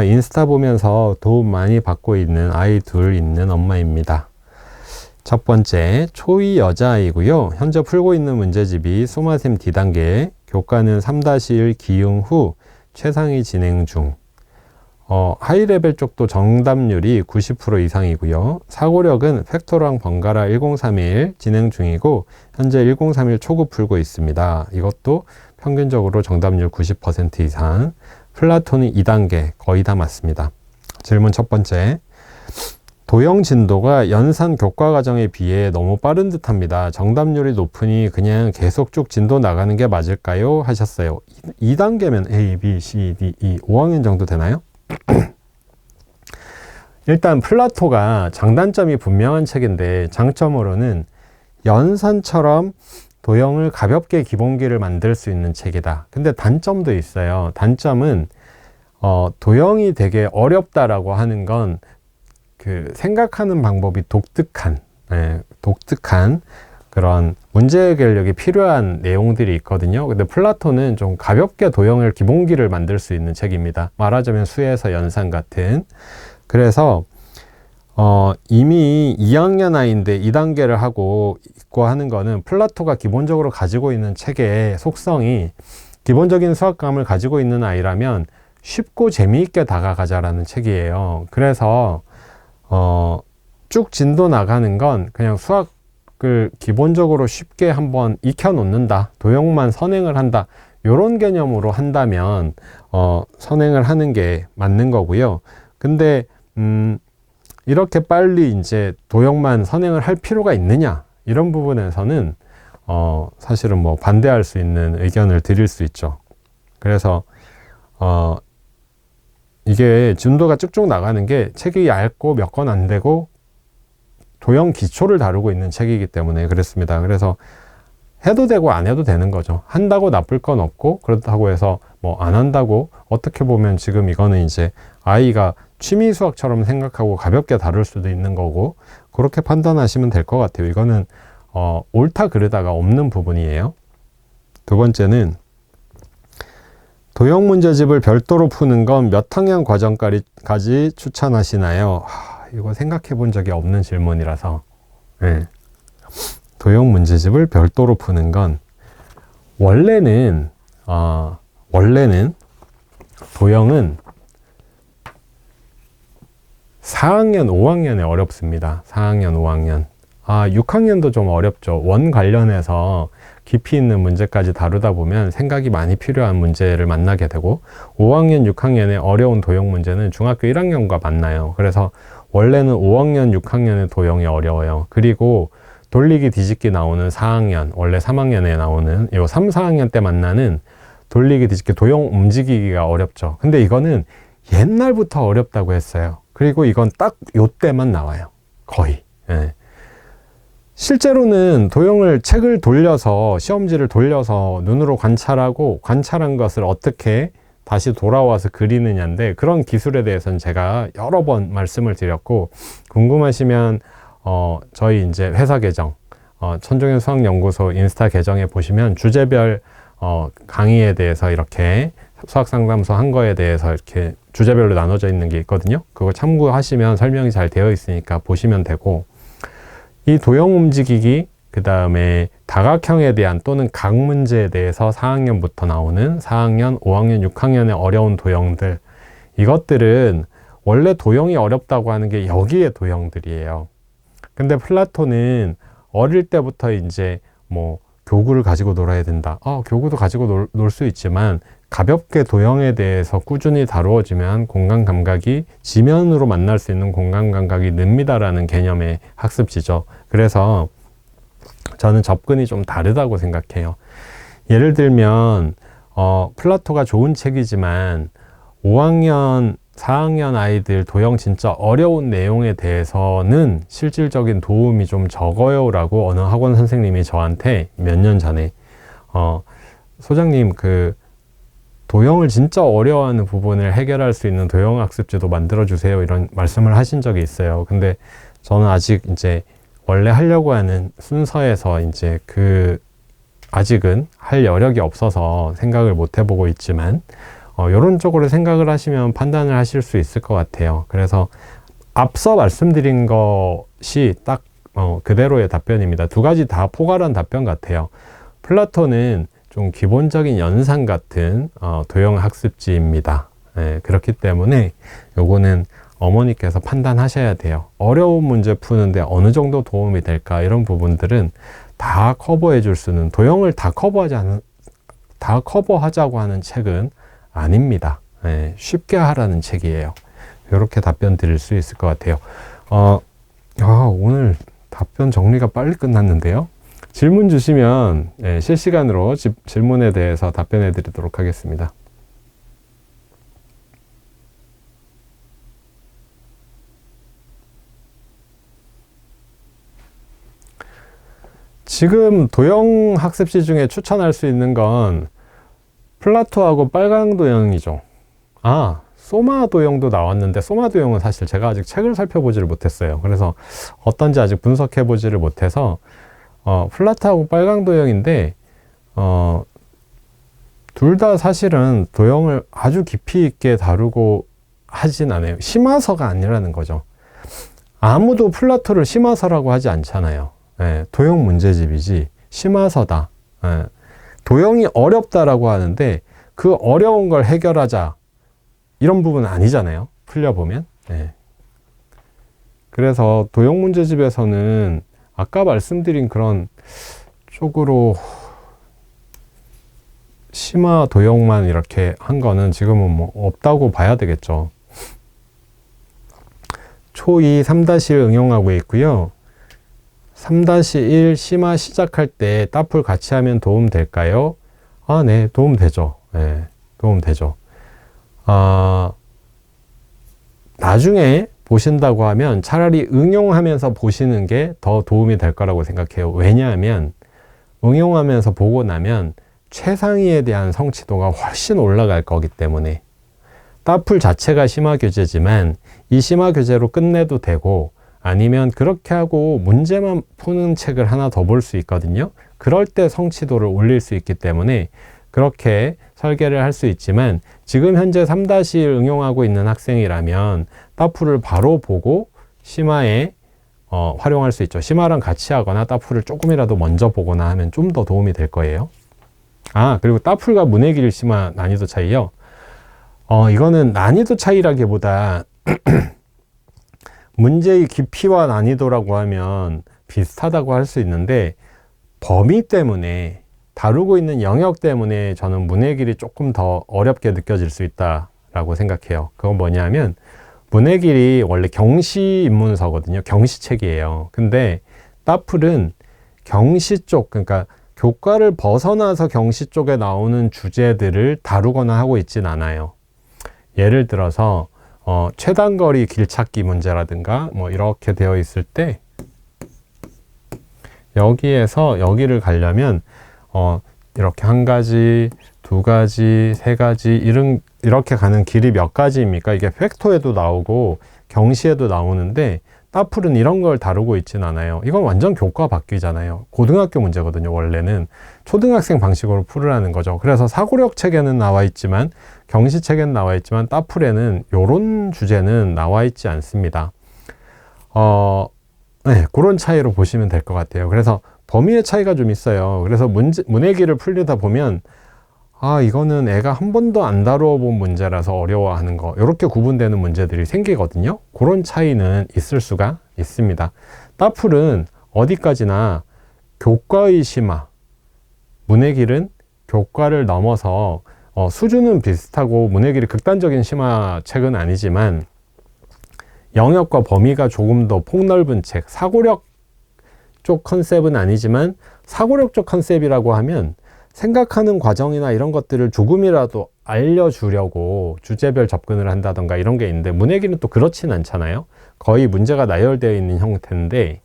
인스타 보면서 도움 많이 받고 있는 아이 둘 있는 엄마입니다. 첫 번째, 초2 여자아이고요. 현재 풀고 있는 문제집이 소마셈 D단계, 교과는 3-1 기용 후 최상위 진행 중. 하이레벨 쪽도 정답률이 90% 이상이고요. 사고력은 팩토랑 번갈아 1031 진행 중이고 현재 1031 초급 풀고 있습니다. 이것도 평균적으로 정답률 90% 이상. 플라톤이 2단계 거의 다 맞습니다. 질문 첫 번째. 도형 진도가 연산 교과 과정에 비해 너무 빠른 듯 합니다. 정답률이 높으니 그냥 계속 쭉 진도 나가는 게 맞을까요? 하셨어요. 2단계면 A, B, C, D, E 5학년 정도 되나요? 일단 플라토가 장단점이 분명한 책인데 장점으로는 연산처럼 도형을 가볍게 기본기를 만들 수 있는 책이다. 근데 단점도 있어요. 단점은 도형이 되게 어렵다라고 하는 건 그 생각하는 방법이 독특한 그런 문제 해결력이 필요한 내용들이 있거든요. 근데 플라톤은 좀 가볍게 도형을 기본기를 만들 수 있는 책입니다. 말하자면 수에서 연산 같은. 그래서 이미 2학년 아이인데 2단계를 하고 있고 하는 거는 플라토가 기본적으로 가지고 있는 책의 속성이 기본적인 수학감을 가지고 있는 아이라면 쉽고 재미있게 다가가자라는 책이에요. 그래서 쭉 진도 나가는 건 그냥 수학을 기본적으로 쉽게 한번 익혀 놓는다, 도형만 선행을 한다, 이런 개념으로 한다면 선행을 하는 게 맞는 거고요. 근데 이렇게 빨리 이제 도형만 선행을 할 필요가 있느냐, 이런 부분에서는 사실은 뭐 반대할 수 있는 의견을 드릴 수 있죠. 그래서 이게 진도가 쭉쭉 나가는 게 책이 얇고 몇 권 안 되고 도형 기초를 다루고 있는 책이기 때문에 그렇습니다. 그래서 해도 되고 안 해도 되는 거죠. 한다고 나쁠 건 없고, 그렇다고 해서 뭐 안 한다고, 어떻게 보면 지금 이거는 이제 아이가 취미 수학처럼 생각하고 가볍게 다룰 수도 있는 거고, 그렇게 판단하시면 될 것 같아요. 이거는 옳다 그르다가 없는 부분이에요. 두 번째는 도형 문제집을 별도로 푸는 건 몇 학년 과정까지 추천하시나요? 이거 생각해 본 적이 없는 질문이라서. 네. 도형 문제집을 별도로 푸는 건 원래는 도형은 4학년, 5학년에 어렵습니다. 4학년, 5학년. 6학년도 좀 어렵죠. 원 관련해서 깊이 있는 문제까지 다루다 보면 생각이 많이 필요한 문제를 만나게 되고, 5학년, 6학년에 어려운 도형 문제는 중학교 1학년과 만나요. 그래서 원래는 5학년, 6학년의 도형이 어려워요. 그리고 돌리기 뒤집기 나오는 4학년, 원래 3학년에 나오는 요 3, 4학년 때 만나는 돌리기 뒤집기 도형 움직이기가 어렵죠. 근데 이거는 옛날부터 어렵다고 했어요. 그리고 이건 딱 요때만 나와요. 거의. 예. 실제로는 도형을 책을 돌려서, 시험지를 돌려서 눈으로 관찰하고 관찰한 것을 어떻게 다시 돌아와서 그리느냐인데, 그런 기술에 대해서는 제가 여러 번 말씀을 드렸고, 궁금하시면 저희 이제 회사 계정, 천종현 수학연구소 인스타 계정에 보시면 주제별 강의에 대해서 이렇게 수학상담소 한 거에 대해서 이렇게 주제별로 나눠져 있는 게 있거든요. 그거 참고하시면 설명이 잘 되어 있으니까 보시면 되고, 이 도형 움직이기, 그 다음에 다각형에 대한 또는 각 문제에 대해서 4학년부터 나오는 4학년, 5학년, 6학년의 어려운 도형들, 이것들은 원래 도형이 어렵다고 하는 게 여기에 도형들이에요. 근데 플라톤은 어릴 때부터 이제 뭐 교구를 가지고 놀아야 된다. 교구도 가지고 놀 수 있지만 가볍게 도형에 대해서 꾸준히 다루어지면 공간 감각이, 지면으로 만날 수 있는 공간 감각이 늡니다라는 개념의 학습지죠. 그래서 저는 접근이 좀 다르다고 생각해요. 예를 들면 플라토가 좋은 책이지만 5학년, 4학년 아이들 도형 진짜 어려운 내용에 대해서는 실질적인 도움이 좀 적어요 라고 어느 학원 선생님이 저한테 몇 년 전에 소장님, 그 도형을 진짜 어려워하는 부분을 해결할 수 있는 도형 학습지도 만들어주세요, 이런 말씀을 하신 적이 있어요. 근데 저는 아직 이제 원래 하려고 하는 순서에서 이제 아직은 할 여력이 없어서 생각을 못 해보고 있지만, 이런 쪽으로 생각을 하시면 판단을 하실 수 있을 것 같아요. 그래서 앞서 말씀드린 것이 딱 그대로의 답변입니다. 두 가지 다 포괄한 답변 같아요. 플라토는 좀 기본적인 연산 같은 도형 학습지입니다. 예, 그렇기 때문에 요거는 어머니께서 판단하셔야 돼요. 어려운 문제 푸는데 어느 정도 도움이 될까, 이런 부분들은 다 커버해 줄 수는, 도형을 다 커버하자고 하는 책은 아닙니다. 예, 쉽게 하라는 책이에요. 이렇게 답변 드릴 수 있을 것 같아요. 오늘 답변 정리가 빨리 끝났는데요. 질문 주시면 실시간으로 질문에 대해서 답변해 드리도록 하겠습니다. 지금 도형 학습지 중에 추천할 수 있는 건 플라토하고 빨강 도형이죠. 소마 도형도 나왔는데, 소마 도형은 사실 제가 아직 책을 살펴보지를 못했어요. 그래서 어떤지 아직 분석해 보지를 못해서 플라토하고 빨강 도형인데 둘 다 사실은 도형을 아주 깊이 있게 다루고 하진 않아요. 심화서가 아니라는 거죠. 아무도 플라토를 심화서라고 하지 않잖아요. 도형 문제집이지 심화서다. 도형이 어렵다라고 하는데 그 어려운 걸 해결하자, 이런 부분은 아니잖아요. 풀려보면. 그래서 도형 문제집에서는 아까 말씀드린 그런 쪽으로 심화 도형만 이렇게 한 거는 지금은 뭐 없다고 봐야 되겠죠. 초2 3-1 응용하고 있고요. 3-1 심화 시작할 때 따풀 같이 하면 도움 될까요? 네, 도움 되죠. 도움 되죠. 나중에 보신다고 하면 차라리 응용하면서 보시는 게 더 도움이 될 거라고 생각해요. 왜냐하면 응용하면서 보고 나면 최상위에 대한 성취도가 훨씬 올라갈 거기 때문에. 따풀 자체가 심화 교재지만 이 심화 교재로 끝내도 되고, 아니면 그렇게 하고 문제만 푸는 책을 하나 더 볼 수 있거든요. 그럴 때 성취도를 올릴 수 있기 때문에 그렇게 설계를 할 수 있지만, 지금 현재 3-1 응용하고 있는 학생이라면 따풀을 바로 보고 심화에 활용할 수 있죠. 심화랑 같이 하거나 따풀을 조금이라도 먼저 보거나 하면 좀 더 도움이 될 거예요. 그리고 따풀과 문해길 심화 난이도 차이요. 이거는 난이도 차이라기보다 문제의 깊이와 난이도라고 하면 비슷하다고 할 수 있는데, 범위 때문에, 다루고 있는 영역 때문에 저는 문해길이 조금 더 어렵게 느껴질 수 있다라고 생각해요. 그건 뭐냐면, 문해길이 원래 경시 입문서거든요. 경시책이에요. 근데 따풀은 경시 쪽, 그러니까 교과를 벗어나서 경시 쪽에 나오는 주제들을 다루거나 하고 있진 않아요. 예를 들어서 최단거리 길찾기 문제라든가 뭐 이렇게 되어 있을 때, 여기에서 여기를 가려면 이렇게 한 가지, 두 가지, 세 가지 이렇게 가는 길이 몇 가지입니까? 이게 팩토에도 나오고 경시에도 나오는데, 따풀은 이런 걸 다루고 있진 않아요. 이건 완전 교과 바뀌잖아요. 고등학교 문제거든요. 원래는 초등학생 방식으로 풀으라는 거죠. 그래서 사고력 책에는 나와 있지만, 경시 책에는 나와 있지만 따풀에는 이런 주제는 나와 있지 않습니다. 그런 차이로 보시면 될 것 같아요. 그래서 범위의 차이가 좀 있어요. 그래서 문해길을 풀리다 보면 이거는 애가 한 번도 안 다루어 본 문제라서 어려워하는 거, 이렇게 구분되는 문제들이 생기거든요. 그런 차이는 있을 수가 있습니다. 따풀은 어디까지나 교과의 심화, 문해길은 교과를 넘어서 수준은 비슷하고 문해길이 극단적인 심화 책은 아니지만 영역과 범위가 조금 더 폭넓은 책, 사고력 쪽 컨셉은 아니지만 사고력 쪽 컨셉이라고 하면 생각하는 과정이나 이런 것들을 조금이라도 알려주려고 주제별 접근을 한다던가 이런 게 있는데, 문해길은 또 그렇진 않잖아요. 거의 문제가 나열되어 있는 형태인데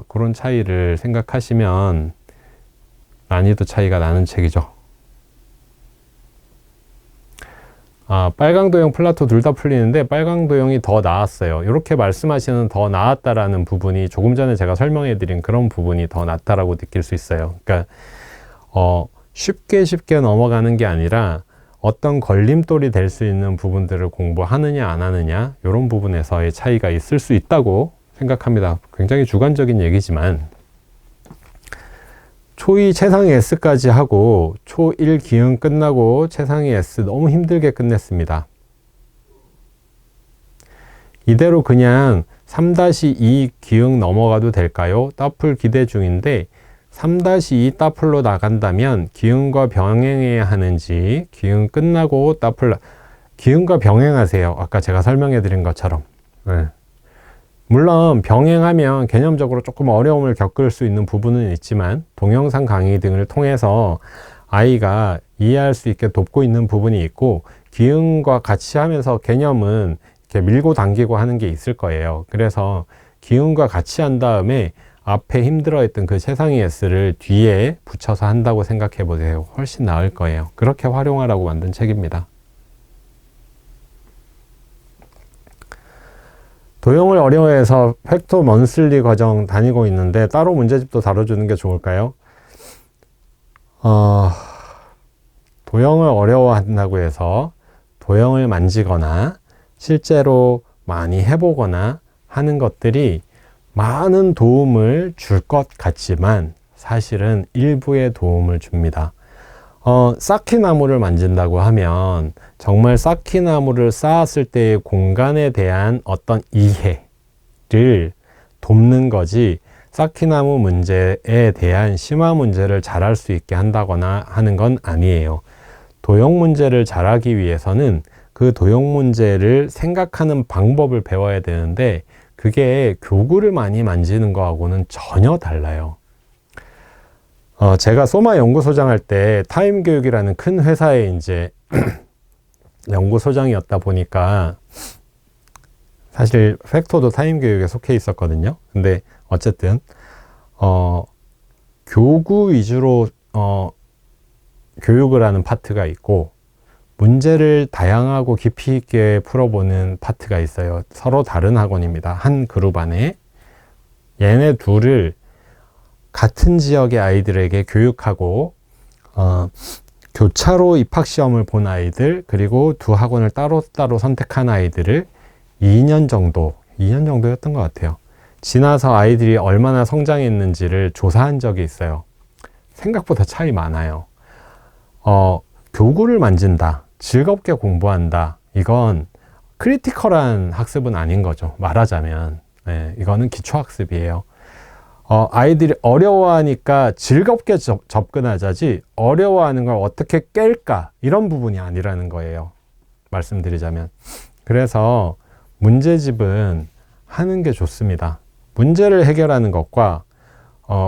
그런 차이를 생각하시면 난이도 차이가 나는 책이죠. 빨강도형, 플라토 둘 다 풀리는데 빨강도형이 더 나았어요. 이렇게 말씀하시는 더 나았다라는 부분이 조금 전에 제가 설명해 드린 그런 부분이 더 낫다라고 느낄 수 있어요. 그러니까 쉽게 넘어가는 게 아니라 어떤 걸림돌이 될 수 있는 부분들을 공부하느냐 안 하느냐 이런 부분에서의 차이가 있을 수 있다고 생각합니다. 굉장히 주관적인 얘기지만 초2 최상위 S까지 하고 초1 기흥 끝나고 최상위 S 너무 힘들게 끝냈습니다. 이대로 그냥 3-2 기흥 넘어가도 될까요? 따풀 기대 중인데 3-2 따풀로 나간다면 기흥과 병행해야 하는지 기흥 끝나고 따풀 기흥과 병행하세요. 아까 제가 설명해 드린 것처럼. 네. 물론 병행하면 개념적으로 조금 어려움을 겪을 수 있는 부분은 있지만 동영상 강의 등을 통해서 아이가 이해할 수 있게 돕고 있는 부분이 있고 기흥과 같이 하면서 개념은 이렇게 밀고 당기고 하는 게 있을 거예요. 그래서 기흥과 같이 한 다음에 앞에 힘들어했던 그 최상위 S를 뒤에 붙여서 한다고 생각해 보세요. 훨씬 나을 거예요. 그렇게 활용하라고 만든 책입니다. 도형을 어려워해서 팩토 먼슬리 과정 다니고 있는데 따로 문제집도 다뤄주는 게 좋을까요? 도형을 어려워한다고 해서 도형을 만지거나 실제로 많이 해보거나 하는 것들이 많은 도움을 줄 것 같지만 사실은 일부의 도움을 줍니다. 쌓기나무를 만진다고 하면 정말 쌓기나무를 쌓았을 때의 공간에 대한 어떤 이해를 돕는 거지 쌓기나무 문제에 대한 심화 문제를 잘할 수 있게 한다거나 하는 건 아니에요. 도형 문제를 잘하기 위해서는 그 도형 문제를 생각하는 방법을 배워야 되는데 그게 교구를 많이 만지는 거하고는 전혀 달라요. 제가 소마 연구소장 할 때 타임교육이라는 큰 회사에 이제 연구소장이었다 보니까 사실 팩토도 타임교육에 속해 있었거든요. 근데 어쨌든 교구 위주로 교육을 하는 파트가 있고 문제를 다양하고 깊이 있게 풀어보는 파트가 있어요. 서로 다른 학원입니다. 한 그룹 안에 얘네 둘을 같은 지역의 아이들에게 교육하고 교차로 입학시험을 본 아이들 그리고 두 학원을 따로따로 선택한 아이들을 2년 정도였던 것 같아요. 지나서 아이들이 얼마나 성장했는지를 조사한 적이 있어요. 생각보다 차이 많아요. 교구를 만진다, 즐겁게 공부한다, 이건 크리티컬한 학습은 아닌 거죠. 말하자면 이거는 기초학습이에요. 아이들이 어려워하니까 즐겁게 접근하자지 어려워하는 걸 어떻게 깰까 이런 부분이 아니라는 거예요. 말씀드리자면. 그래서 문제집은 하는 게 좋습니다. 문제를 해결하는 것과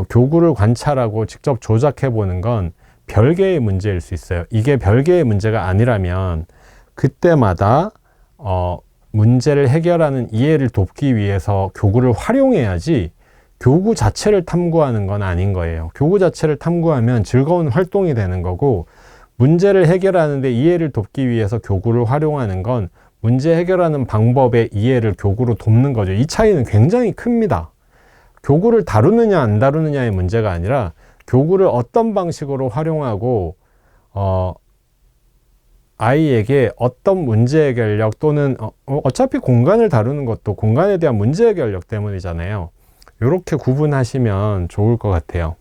교구를 관찰하고 직접 조작해 보는 건 별개의 문제일 수 있어요. 이게 별개의 문제가 아니라면 그때마다 문제를 해결하는 이해를 돕기 위해서 교구를 활용해야지 교구 자체를 탐구하는 건 아닌 거예요. 교구 자체를 탐구하면 즐거운 활동이 되는 거고 문제를 해결하는데 이해를 돕기 위해서 교구를 활용하는 건 문제 해결하는 방법의 이해를 교구로 돕는 거죠. 이 차이는 굉장히 큽니다. 교구를 다루느냐 안 다루느냐의 문제가 아니라 교구를 어떤 방식으로 활용하고 아이에게 어떤 문제 해결력 또는 어차피 공간을 다루는 것도 공간에 대한 문제 해결력 때문이잖아요. 이렇게 구분하시면 좋을 것 같아요.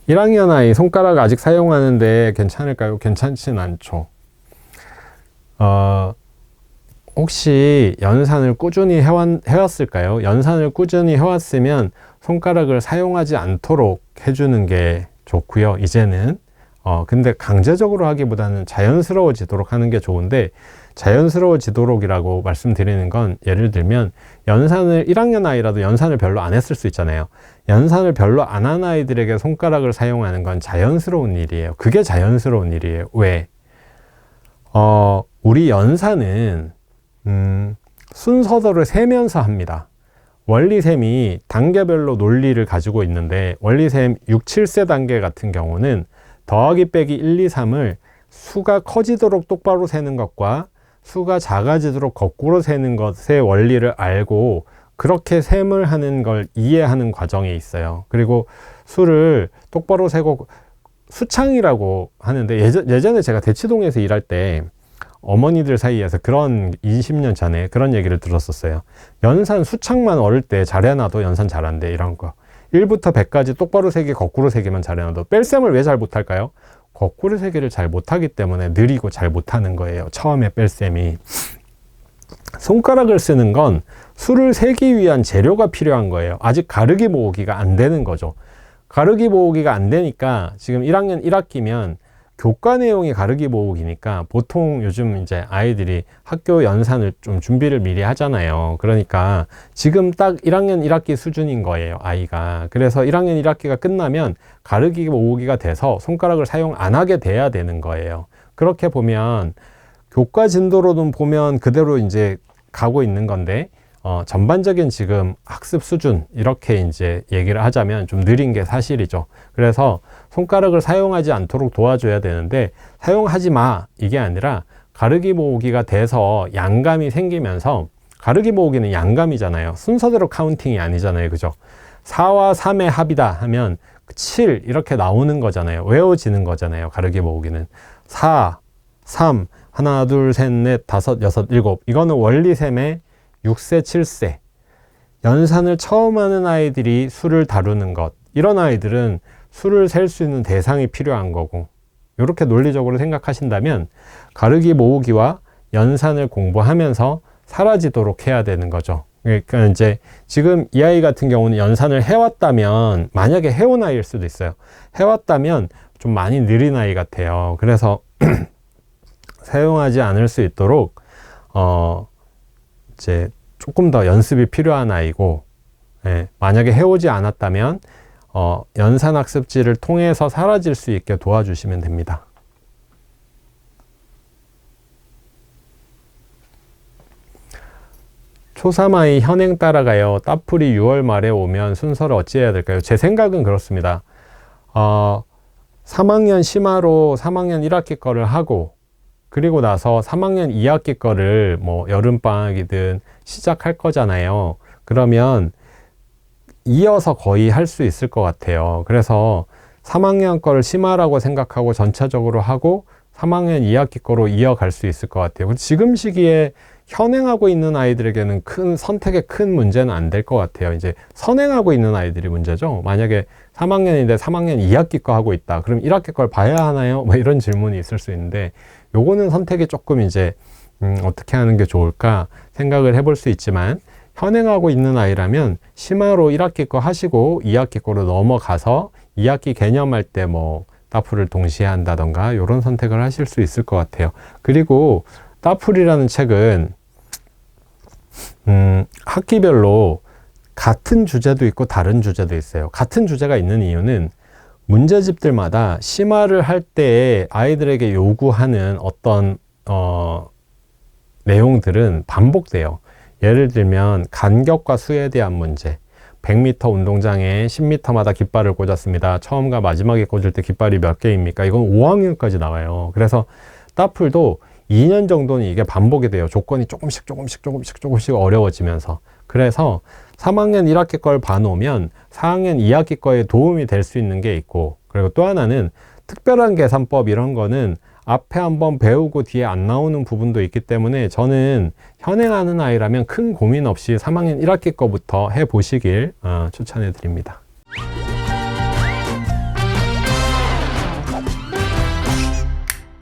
1학년 아이 손가락 아직 사용하는데 괜찮을까요? 괜찮진 않죠. 혹시 연산을 꾸준히 해왔을까요? 연산을 꾸준히 해왔으면 손가락을 사용하지 않도록 해주는 게 좋고요. 이제는 근데 강제적으로 하기보다는 자연스러워지도록 하는 게 좋은데 자연스러워지도록이라고 말씀드리는 건 예를 들면 연산을 1학년 아이라도 연산을 별로 안 했을 수 있잖아요. 연산을 별로 안 한 아이들에게 손가락을 사용하는 건 자연스러운 일이에요. 그게 자연스러운 일이에요. 왜? 우리 연산은 순서대로 세면서 합니다. 원리셈이 단계별로 논리를 가지고 있는데 원리셈 6, 7세 단계 같은 경우는 더하기 빼기 1, 2, 3을 수가 커지도록 똑바로 세는 것과 수가 작아지도록 거꾸로 세는 것의 원리를 알고 그렇게 셈을 하는 걸 이해하는 과정에 있어요. 그리고 수를 똑바로 세고 수창이라고 하는데 예전에 제가 대치동에서 일할 때 어머니들 사이에서 그런 20년 전에 그런 얘기를 들었었어요. 연산 수창만 어릴 때 잘해놔도 연산 잘한대, 이런 거. 1부터 100까지 똑바로 세기, 거꾸로 세기만 잘해놔도. 뺄셈을 왜 잘 못할까요? 거꾸로 세기를 잘 못하기 때문에 느리고 잘 못하는 거예요. 처음에 뺄셈이. 손가락을 쓰는 건 수를 세기 위한 재료가 필요한 거예요. 아직 가르기 모으기가 안 되는 거죠. 가르기 모으기가 안 되니까 지금 1학년 1학기면 교과 내용이 가르기 모으기니까 보통 요즘 이제 아이들이 학교 연산을 좀 준비를 미리 하잖아요. 그러니까 지금 딱 1학년 1학기 수준인 거예요, 아이가. 그래서 1학년 1학기가 끝나면 가르기 모으기가 돼서 손가락을 사용 안 하게 돼야 되는 거예요. 그렇게 보면 교과 진도로는 보면 그대로 이제 가고 있는 건데, 전반적인 지금 학습 수준, 이렇게 이제 얘기를 하자면 좀 느린 게 사실이죠. 그래서 손가락을 사용하지 않도록 도와줘야 되는데, 사용하지 마, 이게 아니라 가르기 모으기가 돼서 양감이 생기면서, 가르기 모으기는 양감이잖아요. 순서대로 카운팅이 아니잖아요. 그죠? 4와 3의 합이다 하면 7 이렇게 나오는 거잖아요. 외워지는 거잖아요. 가르기 모으기는 4, 3, 하나, 둘, 셋, 넷, 다섯, 여섯, 일곱. 이거는 원리셈의 6세, 7세. 연산을 처음 하는 아이들이 수를 다루는 것. 이런 아이들은 수를 셀 수 있는 대상이 필요한 거고. 이렇게 논리적으로 생각하신다면 가르기 모으기와 연산을 공부하면서 사라지도록 해야 되는 거죠. 그러니까 이제 지금 이 아이 같은 경우는 연산을 해왔다면, 만약에 해온 아이일 수도 있어요. 해왔다면 좀 많이 느린 아이 같아요. 그래서 사용하지 않을 수 있도록 이제 조금 더 연습이 필요한 아이고, 만약에 해오지 않았다면 연산학습지를 통해서 사라질 수 있게 도와주시면 됩니다. 초3 아이 현행 따라가요. 따풀이 6월 말에 오면 순서를 어찌해야 될까요? 제 생각은 그렇습니다. 3학년 심화로 3학년 1학기 거를 하고, 그리고 나서 3학년 2학기 거를 뭐 여름방학이든 시작할 거잖아요. 그러면 이어서 거의 할 수 있을 것 같아요. 그래서 3학년 거를 심화라고 생각하고 전체적으로 하고 3학년 2학기 거로 이어갈 수 있을 것 같아요. 지금 시기에 현행하고 있는 아이들에게는 선택에 큰 문제는 안 될 것 같아요. 이제 선행하고 있는 아이들이 문제죠. 만약에 3학년인데 3학년 2학기 거 하고 있다. 그럼 1학기 걸 봐야 하나요? 뭐 이런 질문이 있을 수 있는데, 요거는 선택이 조금 이제 어떻게 하는 게 좋을까 생각을 해볼 수 있지만, 현행하고 있는 아이라면 심화로 1학기 거 하시고 2학기 거로 넘어가서 2학기 개념할 때 뭐 따풀을 동시에 한다던가 이런 선택을 하실 수 있을 것 같아요. 그리고 따풀이라는 책은 학기별로 같은 주제도 있고 다른 주제도 있어요. 같은 주제가 있는 이유는 문제집들마다 심화를 할 때 아이들에게 요구하는 어떤 내용들은 반복돼요. 예를 들면 간격과 수에 대한 문제. 100m 운동장에 10m마다 깃발을 꽂았습니다. 처음과 마지막에 꽂을 때 깃발이 몇 개입니까? 이건 5학년까지 나와요. 그래서 따풀도 2년 정도는 이게 반복이 돼요. 조건이 조금씩 어려워지면서. 그래서 3학년 1학기 걸 봐놓으면 4학년 2학기 거에 도움이 될 수 있는 게 있고, 그리고 또 하나는 특별한 계산법 이런 거는 앞에 한번 배우고 뒤에 안 나오는 부분도 있기 때문에 저는 현행하는 아이라면 큰 고민 없이 3학년 1학기 거부터 해보시길 추천해 드립니다.